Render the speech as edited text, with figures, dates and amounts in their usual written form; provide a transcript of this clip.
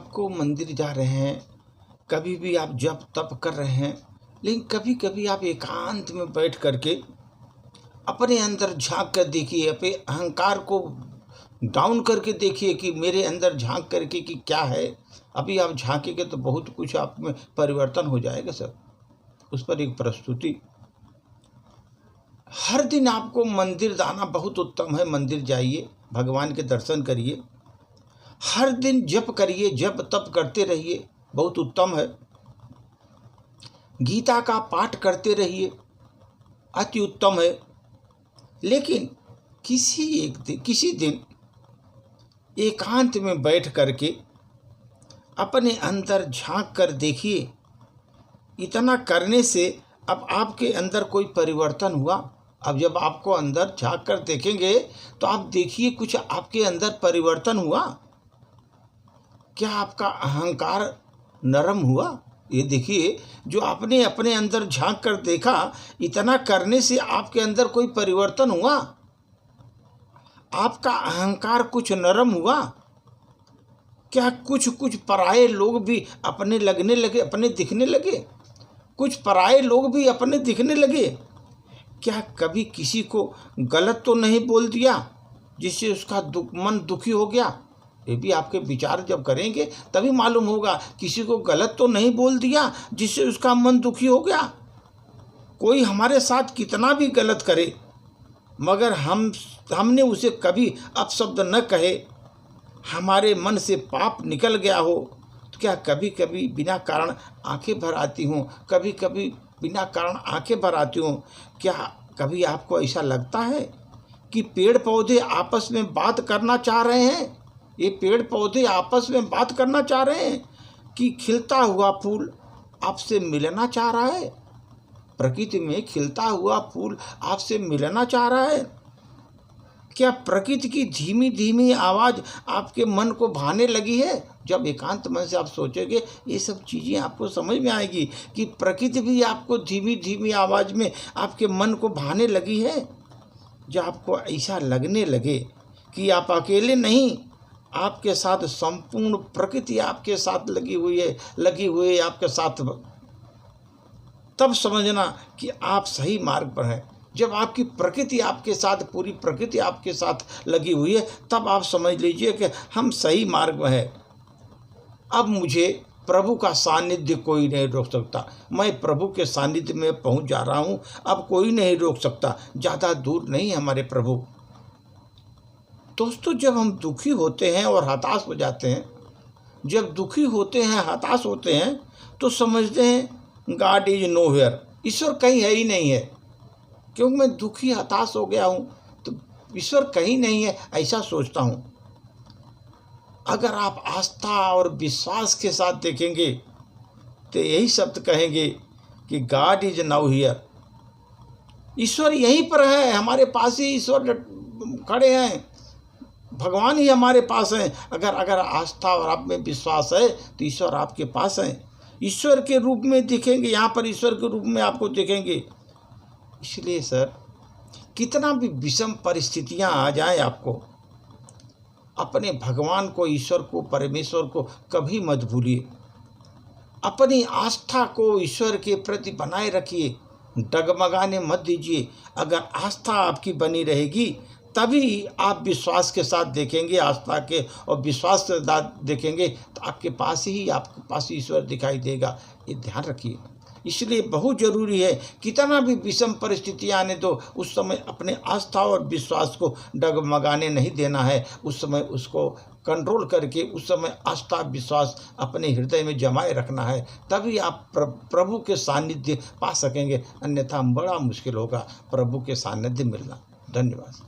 आपको मंदिर जा रहे हैं, कभी भी आप जप तप कर रहे हैं, लेकिन कभी कभी आप एकांत में बैठ करके अपने अंदर झांक कर देखिए, अपने अहंकार को डाउन करके देखिए कि मेरे अंदर झांक करके कि क्या है। अभी आप झांकेंगे तो बहुत कुछ आप में परिवर्तन हो जाएगा सर। उस पर एक प्रस्तुति। हर दिन आपको मंदिर जाना बहुत उत्तम है। मंदिर जाइए, भगवान के दर्शन करिए, हर दिन जप करिए, जप तप करते रहिए, बहुत उत्तम है। गीता का पाठ करते रहिए, अति उत्तम है। लेकिन किसी दिन एकांत में बैठ करके अपने अंदर झांक कर देखिए। इतना करने से अब आपके अंदर कोई परिवर्तन हुआ। अब जब आपको अंदर झांक कर देखेंगे तो आप देखिए कुछ आपके अंदर परिवर्तन हुआ। क्या आपका अहंकार नरम हुआ? ये देखिए, जो आपने अपने अंदर झांक कर देखा, इतना करने से आपके अंदर कोई परिवर्तन हुआ? आपका अहंकार कुछ नरम हुआ? क्या कुछ पराये लोग भी अपने लगने लगे, अपने दिखने लगे? कुछ पराये लोग भी अपने दिखने लगे? क्या कभी किसी को गलत तो नहीं बोल दिया जिससे उसका मन दुखी हो गया? ये भी आपके विचार जब करेंगे तभी मालूम होगा। किसी को गलत तो नहीं बोल दिया जिससे उसका मन दुखी हो गया? कोई हमारे साथ कितना भी गलत करे, मगर हमने उसे कभी अपशब्द न कहे, हमारे मन से पाप निकल गया हो, तो क्या कभी कभी बिना कारण आंखें भर आती हों? कभी कभी बिना कारण आंखें भर आती हों? क्या कभी आपको ऐसा लगता है कि पेड़ पौधे आपस में बात करना चाह रहे हैं? ये पेड़ पौधे आपस में बात करना चाह रहे हैं कि खिलता हुआ फूल आपसे मिलना चाह रहा है? प्रकृति में खिलता हुआ फूल आपसे मिलना चाह रहा है? क्या प्रकृति की धीमी धीमी आवाज़ आपके मन को भाने लगी है? जब एकांत मन से आप सोचेंगे ये सब चीज़ें आपको समझ में आएगी कि प्रकृति भी आपको धीमी धीमी आवाज़ में आपके मन को भाने लगी है। जब आपको ऐसा लगने लगे कि आप अकेले नहीं, आपके साथ संपूर्ण प्रकृति आपके साथ लगी हुई है आपके साथ, तब समझना कि आप सही मार्ग पर हैं। जब आपकी प्रकृति आपके साथ, पूरी प्रकृति आपके साथ लगी हुई है, तब आप समझ लीजिए कि हम सही मार्ग में हैं। अब मुझे प्रभु का सानिध्य कोई नहीं रोक सकता। मैं प्रभु के सानिध्य में पहुंच जा रहा हूं, अब कोई नहीं रोक सकता। ज़्यादा दूर नहीं हमारे प्रभु। दोस्तों, जब हम दुखी होते हैं और हताश हो जाते हैं, जब दुखी होते हैं, हताश होते हैं, तो समझते हैं गॉड इज नो हियर, ईश्वर कहीं है ही नहीं है। क्योंकि मैं दुखी हताश हो गया हूँ तो ईश्वर कहीं नहीं है, ऐसा सोचता हूँ। अगर आप आस्था और विश्वास के साथ देखेंगे तो यही शब्द कहेंगे कि गॉड इज नाउ हियर। ईश्वर यहीं पर है, हमारे पास ही ईश्वर खड़े हैं, भगवान ही हमारे पास हैं। अगर आस्था और आप में विश्वास है तो ईश्वर आपके पास हैं। ईश्वर के रूप में दिखेंगे, यहाँ पर ईश्वर के रूप में आपको दिखेंगे। इसलिए सर, कितना भी विषम परिस्थितियां आ जाएं, आपको अपने भगवान को, ईश्वर को, परमेश्वर को कभी मत भूलिए। अपनी आस्था को ईश्वर के प्रति बनाए रखिए, डगमगाने मत दीजिए। अगर आस्था आपकी बनी रहेगी तभी आप विश्वास के साथ देखेंगे, आस्था के और विश्वास के साथ देखेंगे तो आपके पास ईश्वर दिखाई देगा। ये ध्यान रखिए। इसलिए बहुत ज़रूरी है, कितना भी विषम परिस्थितियाँ आने दो, उस समय अपने आस्था और विश्वास को डगमगाने नहीं देना है। उस समय उसको कंट्रोल करके, उस समय आस्था विश्वास अपने हृदय में जमाए रखना है, तभी आप प्रभु के सानिध्य पा सकेंगे। अन्यथा बड़ा मुश्किल होगा प्रभु के सानिध्य मिलना। धन्यवाद।